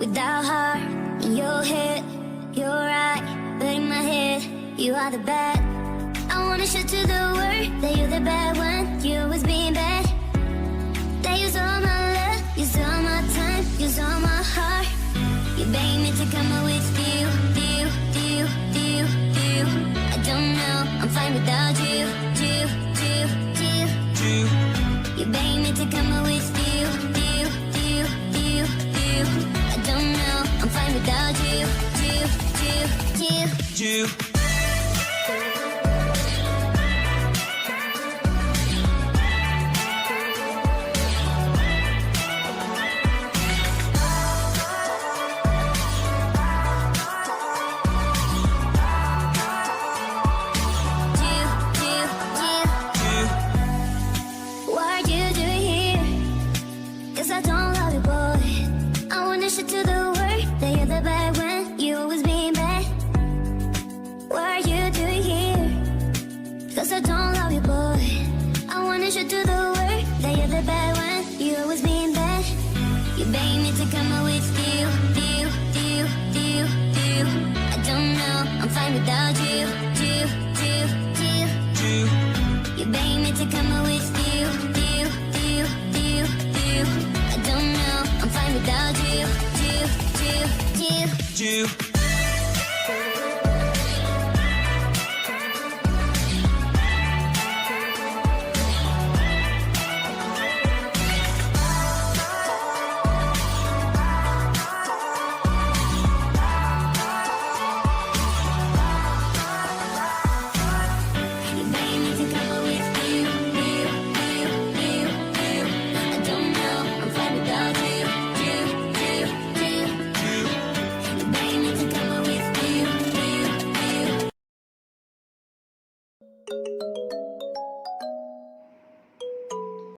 without heart. In your head, you're right, but in my head, you are the bad. I wanna show to the world that you're the bad one. You always being bad. That you stole my love, you stole my time, you stole my heart. You begged me to come out with you. I don't know, I'm fine without you. You begged me to come out with you. I don't know, I'm fine without you. To the world that you're the bad one, you always being bad. What are you doing here? Cause I don't love you, boy. I wanna show to the world that you're the bad one, you always being bad. You begged me to come out with you. I don't know, I'm fine without you.